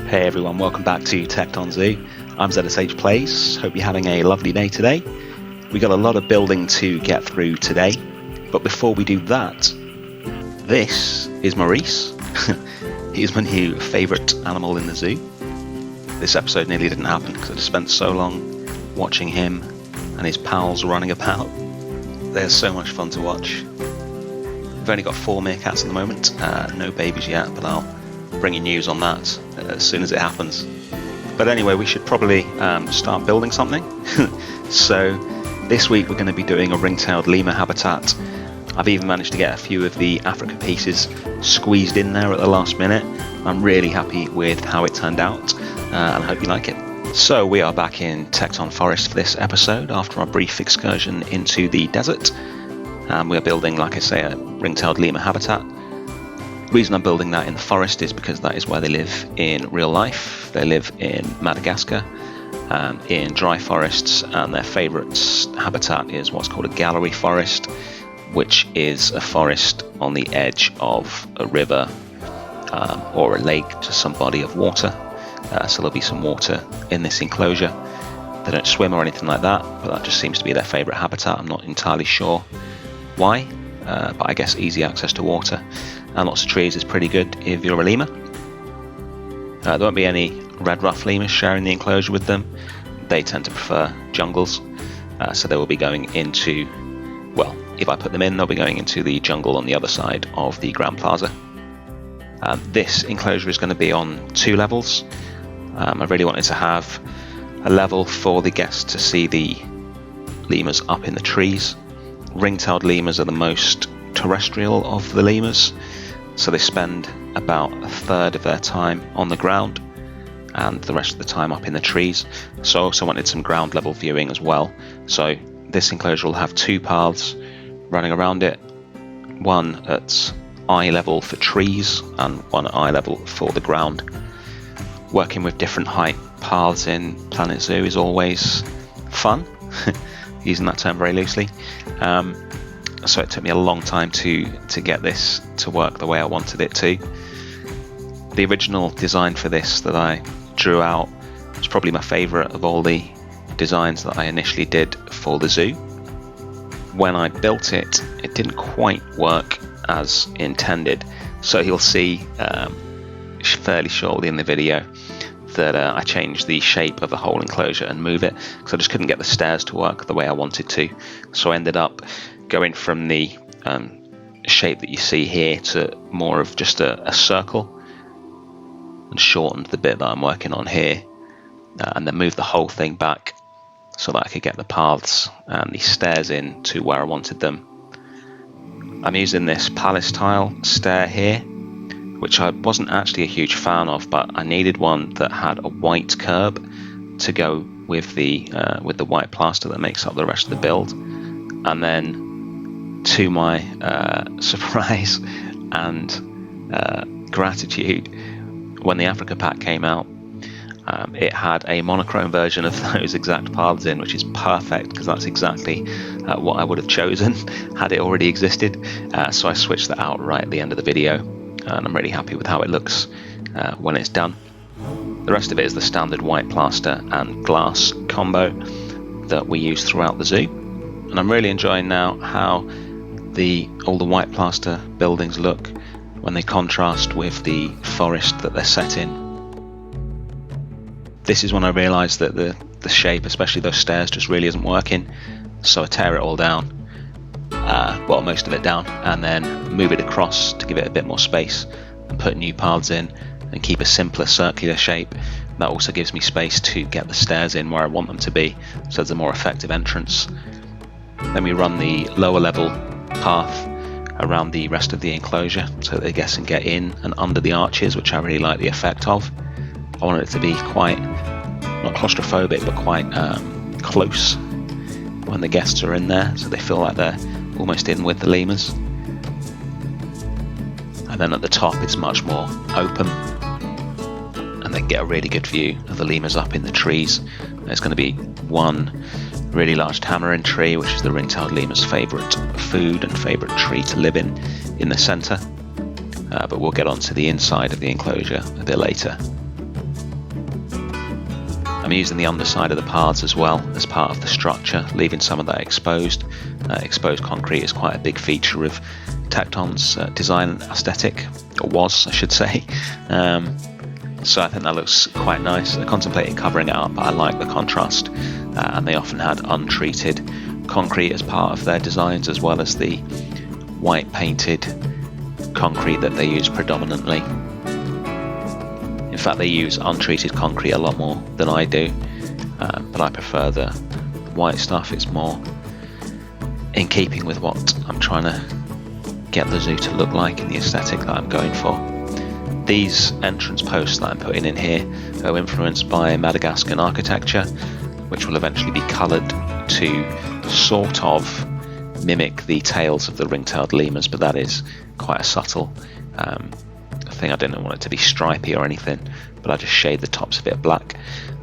Hey everyone, welcome back to Tekton Zoo. I'm ZSH Plays. Hope you're having a lovely day today. We got a lot of building to get through today, but before we do that, this is Maurice. He's my new favourite animal in the zoo. This episode nearly didn't happen because I just spent so long watching him and his pals running about. They're so much fun to watch. We've only got 4 meerkats at the moment, no babies yet, but I'll bring you news on that as soon as it happens. But anyway, we should probably start building something. So this week we're going to be doing a ring-tailed lemur habitat. I've even managed to get a few of the Africa pieces squeezed in there at the last minute. I'm really happy with how it turned out and I hope you like it. So we are back in Tekton Forest for this episode after our brief excursion into the desert. We are building, like I say, a ring-tailed lemur habitat. The reason I'm building that in the forest is because that is where they live in real life. They live in Madagascar, in dry forests, and their favourite habitat is what's called a gallery forest, which is a forest on the edge of a river or a lake, just some body of water. So there'll be some water in this enclosure. They don't swim or anything like that, but that just seems to be their favourite habitat. I'm not entirely sure why, but I guess easy access to water and lots of trees is pretty good if you're a lemur. There won't be any red ruff lemurs sharing the enclosure with them. They tend to prefer jungles, so they will be going into, well, if I put them in, they'll be going into the jungle on the other side of the Grand Plaza. This enclosure is going to be on 2 levels. I really wanted to have a level for the guests to see the lemurs up in the trees. Ring-tailed lemurs are the most terrestrial of the lemurs, so they spend about a third of their time on the ground and the rest of the time up in the trees. So I also wanted some ground level viewing as well. So this enclosure will have 2 paths running around it, one at eye level for trees and one at eye level for the ground. Working with different height paths in Planet Zoo is always fun, using that term very loosely. So it took me a long time to get this to work the way I wanted it to. The original design for this that I drew out was probably my favourite of all the designs that I initially did for the zoo. When I built it, it didn't quite work as intended, so you'll see fairly shortly in the video that I changed the shape of the whole enclosure and move it because I just couldn't get the stairs to work the way I wanted to. So I ended up going from the shape that you see here to more of just a circle and shortened the bit that I'm working on here, and then moved the whole thing back so that I could get the paths and the stairs in to where I wanted them. I'm using this palace tile stair here, which I wasn't actually a huge fan of, but I needed one that had a white curb to go with the white plaster that makes up the rest of the build. And then, to my surprise and gratitude, when the Africa pack came out, it had a monochrome version of those exact paths in, which is perfect because that's exactly what I would have chosen had it already existed. So I switched that out right at the end of the video, and I'm really happy with how it looks when it's done. The rest of it is the standard white plaster and glass combo that we use throughout the zoo, and I'm really enjoying now how all the white plaster buildings look when they contrast with the forest that they're set in. This is when I realised that the shape, especially those stairs, just really isn't working, so I tear it all down, well, most of it down, and then move it across to give it a bit more space and put new paths in and keep a simpler circular shape. That also gives me space to get the stairs in where I want them to be, so there's a more effective entrance. Then we run the lower level path around the rest of the enclosure so that the guests can get in and under the arches, which I really like the effect of. I wanted it to be quite, not claustrophobic, but quite close when the guests are in there, so they feel like they're almost in with the lemurs. And then at the top it's much more open, and they get a really good view of the lemurs up in the trees. There's going to be one really large tamarin tree, which is the ring-tailed lemur's favourite food and favourite tree to live in the centre. But we'll get onto the inside of the enclosure a bit later. I'm using the underside of the paths as well as part of the structure, leaving some of that exposed. Exposed concrete is quite a big feature of Tekton's design aesthetic, or was, I should say. So I think that looks quite nice. I contemplated covering it up, but I like the contrast, and they often had untreated concrete as part of their designs, as well as the white painted concrete that they use predominantly. In fact, they use untreated concrete a lot more than I do, but I prefer the white stuff. It's more in keeping with what I'm trying to get the zoo to look like and the aesthetic that I'm going for. These entrance posts that I'm putting in here are influenced by Madagascan architecture, which will eventually be coloured to sort of mimic the tails of the ring-tailed lemurs, but that is quite a subtle thing. I didn't want it to be stripy or anything, but I just shade the tops a bit black.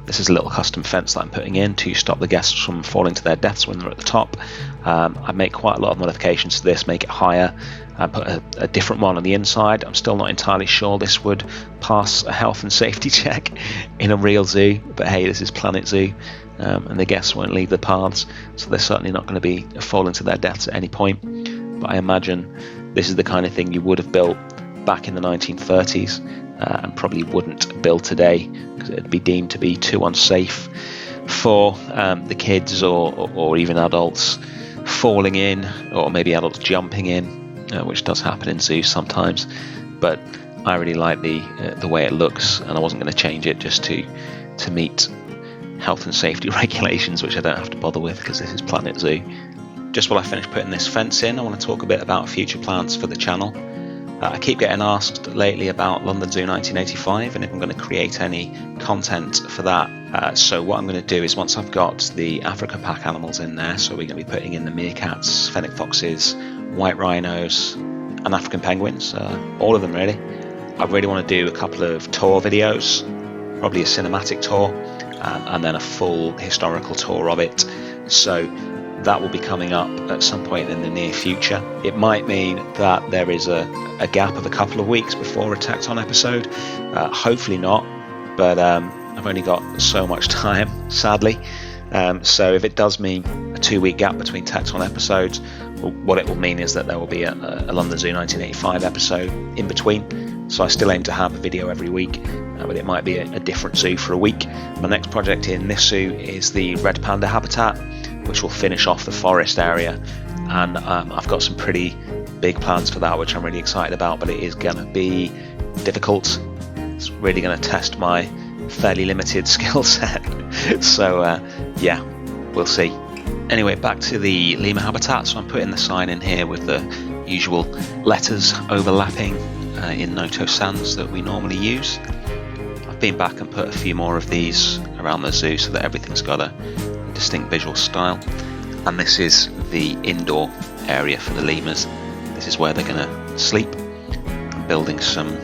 This is a little custom fence that I'm putting in to stop the guests from falling to their deaths when they're at the top. I make quite a lot of modifications to this, make it higher. I put a different one on the inside. I'm still not entirely sure this would pass a health and safety check in a real zoo, but hey, this is Planet Zoo, and the guests won't leave the paths, so they're certainly not going to be falling to their deaths at any point. But I imagine this is the kind of thing you would have built back in the 1930s, and probably wouldn't build today because it'd be deemed to be too unsafe for the kids or even adults falling in, or maybe adults jumping in, which does happen in zoos sometimes. But I really like the way it looks, and I wasn't going to change it just to meet health and safety regulations, which I don't have to bother with because this is Planet Zoo. Just while I finish putting this fence in, I want to talk a bit about future plans for the channel. I keep getting asked lately about London Zoo 1985 and if I'm going to create any content for that. So what I'm going to do is, once I've got the Africa pack animals in there, so we're going to be putting in the meerkats, fennec foxes, white rhinos and African penguins, all of them really. I really want to do a couple of tour videos, probably a cinematic tour, and then a full historical tour of it. So that will be coming up at some point in the near future. It might mean that there is a gap of a couple of weeks before a Tekton episode. Hopefully not, but I've only got so much time, sadly. So if it does mean a 2-week gap between Tekton episodes, what it will mean is that there will be a London Zoo 1985 episode in between. So I still aim to have a video every week, but it might be a different zoo for a week. My next project in this zoo is the red panda habitat, which will finish off the forest area, and I've got some pretty big plans for that, which I'm really excited about, but it is going to be difficult. It's really going to test my fairly limited skill set. So yeah, we'll see. Anyway, back to the lemur habitat. So I'm putting the sign in here with the usual letters overlapping in Noto Sans that we normally use. I've been back and put a few more of these around the zoo so that everything's got a distinct visual style. And this is the indoor area for the lemurs. This is where they're going to sleep. I'm building some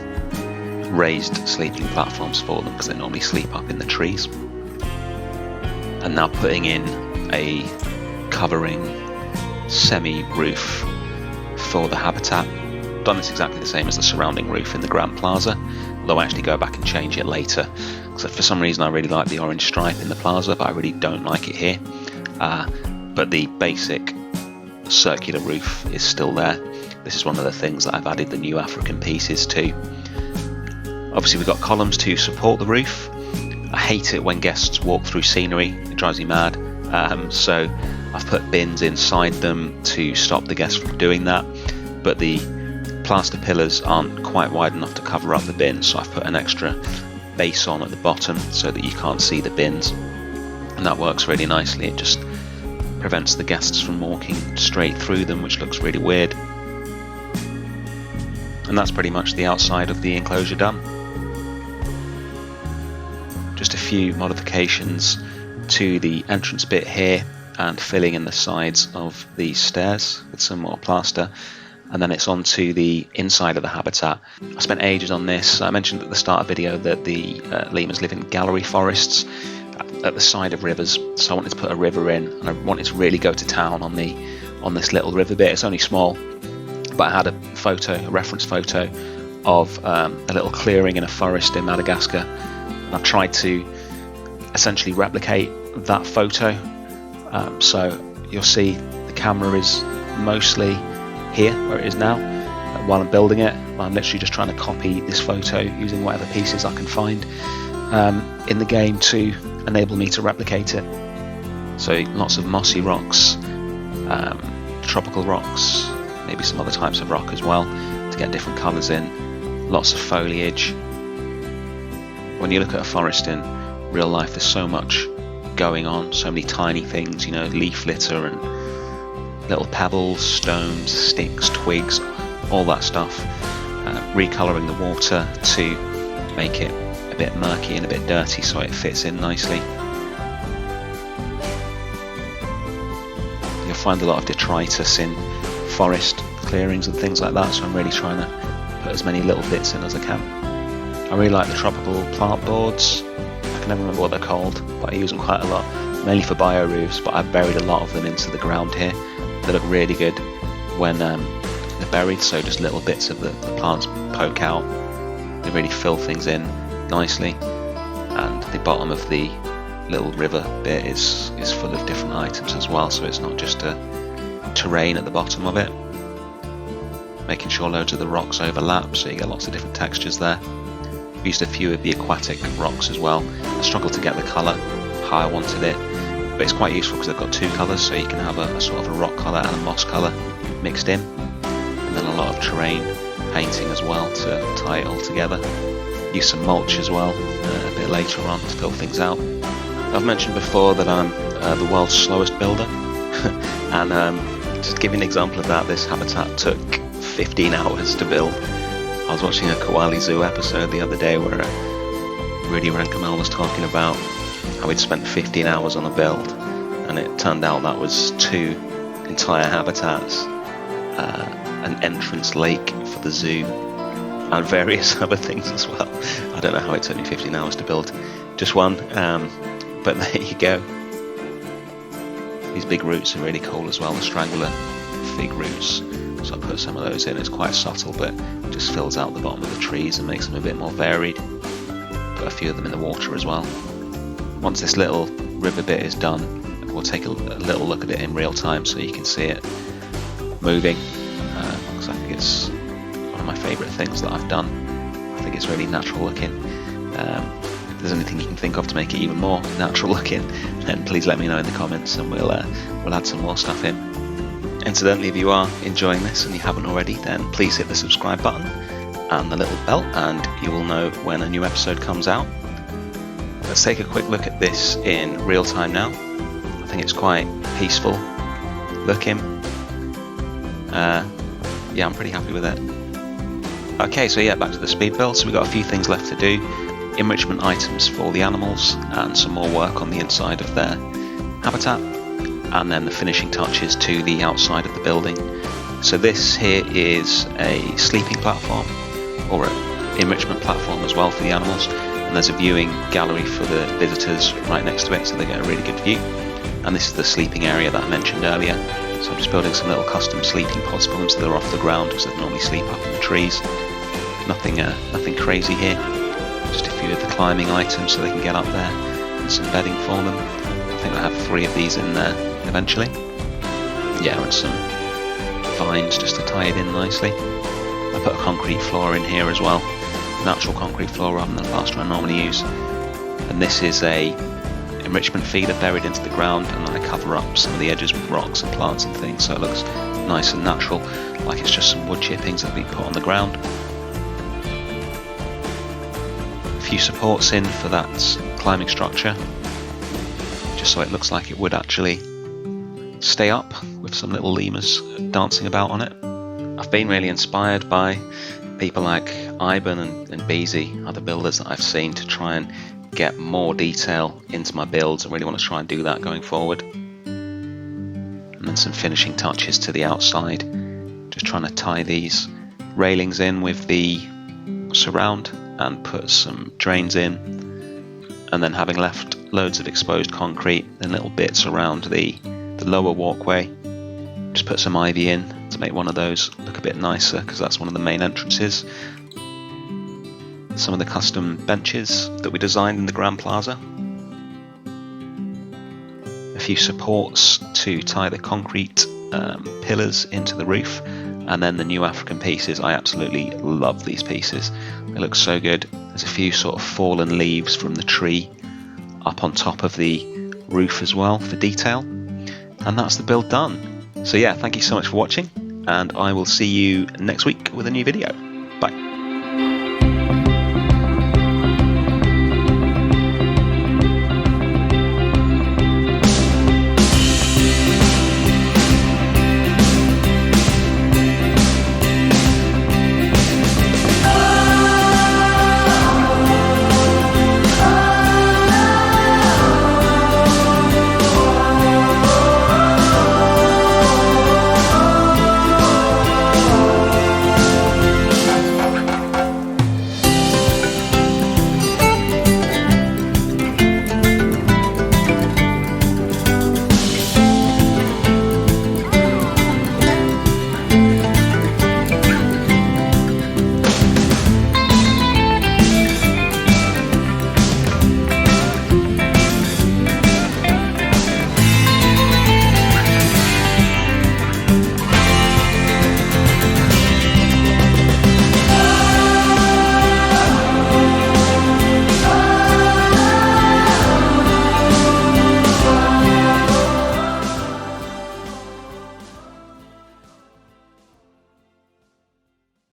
raised sleeping platforms for them because they normally sleep up in the trees. And now putting in a covering semi-roof for the habitat. Done this exactly the same as the surrounding roof in the Grand Plaza, although I actually go back and change it later. So for some reason I really like the orange stripe in the plaza, but I really don't like it here. But the basic circular roof is still there. This is one of the things that I've added the new African pieces to. Obviously we've got columns to support the roof. I hate it when guests walk through scenery, it drives me mad. So I've put bins inside them to stop the guests from doing that, but the plaster pillars aren't quite wide enough to cover up the bins, so I've put an extra base on at the bottom so that you can't see the bins, and that works really nicely. It just prevents the guests from walking straight through them, which looks really weird. And that's pretty much the outside of the enclosure done. Just a few modifications to the entrance bit here and filling in the sides of these stairs with some more plaster, and then it's on to the inside of the habitat. I spent ages on this. I mentioned at the start of the video that the lemurs live in gallery forests at the side of rivers, so I wanted to put a river in, and I wanted to really go to town on this little river bit. It's only small, but I had a reference photo of a little clearing in a forest in Madagascar, and I've tried to essentially replicate that photo. So you'll see the camera is mostly here where it is now while I'm building it. I'm literally just trying to copy this photo using whatever pieces I can find in the game to enable me to replicate it. So lots of mossy rocks, tropical rocks, maybe some other types of rock as well to get different colours in, lots of foliage. When you look at a forest in real life, there's so much going on, so many tiny things, you know, leaf litter and little pebbles, stones, sticks, twigs, all that stuff. Recolouring the water to make it a bit murky and a bit dirty so it fits in nicely. You'll find a lot of detritus in forest clearings and things like that, so I'm really trying to put as many little bits in as I can. I really like the tropical plant boards. I can never remember what they're called, but I use them quite a lot, mainly for bio roofs, but I've buried a lot of them into the ground here. They look really good when they're buried, so just little bits of the plants poke out. They really fill things in nicely, and the bottom of the little river bit is full of different items as well, so it's not just a terrain at the bottom of it. Making sure loads of the rocks overlap so you get lots of different textures there. I've used a few of the aquatic rocks as well. I struggled to get the colour how I wanted it, but it's quite useful because they've got two colours, so you can have a sort of a rock colour and a moss colour mixed in, and then a lot of terrain painting as well to tie it all together. Use some mulch as well a bit later on to fill things out. I've mentioned before that I'm the world's slowest builder, and just to give you an example of that, this habitat took 15 hours to build. I was watching a Koala Zoo episode the other day where Rudi Rennkamel was talking about how he'd spent 15 hours on a build, and it turned out that was 2 entire habitats, an entrance lake for the zoo, and various other things as well. I don't know how it took me 15 hours to build just one, but there you go. These big roots are really cool as well, the strangler fig roots. So I put some of those in. It's quite subtle, but it just fills out the bottom of the trees and makes them a bit more varied. Put a few of them in the water as well. Once this little river bit is done, we'll take a little look at it in real time so you can see it moving, because I think it's one of my favourite things that I've done. I think it's really natural looking. If there's anything you can think of to make it even more natural looking, then please let me know in the comments, and we'll add some more stuff in. Incidentally, if you are enjoying this and you haven't already, then please hit the subscribe button and the little bell, and you will know when a new episode comes out. Let's take a quick look at this in real time now. I think it's quite peaceful looking. Yeah, I'm pretty happy with it. Okay, so yeah, back to the speed build. So we've got a few things left to do. Enrichment items for the animals and some more work on the inside of their habitat, and then the finishing touches to the outside of the building. So this here is a sleeping platform, or an enrichment platform as well for the animals, and there's a viewing gallery for the visitors right next to it, so they get a really good view. And this is the sleeping area that I mentioned earlier, so I'm just building some little custom sleeping pods for them so they're off the ground, because they normally sleep up in the trees. Nothing crazy here, just a few of the climbing items so they can get up there, and some bedding for them. I think I have 3 of these in there eventually. Yeah, and some vines just to tie it in nicely. I put a concrete floor in here as well, natural concrete floor rather than the plaster I normally use. And this is a enrichment feeder buried into the ground, and then I cover up some of the edges with rocks and plants and things so it looks nice and natural, like it's just some wood chippings that have been put on the ground. A few supports in for that climbing structure, just so it looks like it would actually stay up, with some little lemurs dancing about on it. I've been really inspired by people like Iben and Beezy, other builders that I've seen, to try and get more detail into my builds. I really want to try and do that going forward. And then some finishing touches to the outside, just trying to tie these railings in with the surround and put some drains in, and then having left loads of exposed concrete and little bits around the lower walkway, just put some ivy in to make one of those look a bit nicer, because that's one of the main entrances. Some of the custom benches that we designed in the Grand Plaza, few supports to tie the concrete pillars into the roof, and then the new African pieces. I absolutely love these pieces. They look so good. There's a few sort of fallen leaves from the tree up on top of the roof as well for detail. And that's the build done. So yeah, thank you so much for watching, and I will see you next week with a new video. Bye.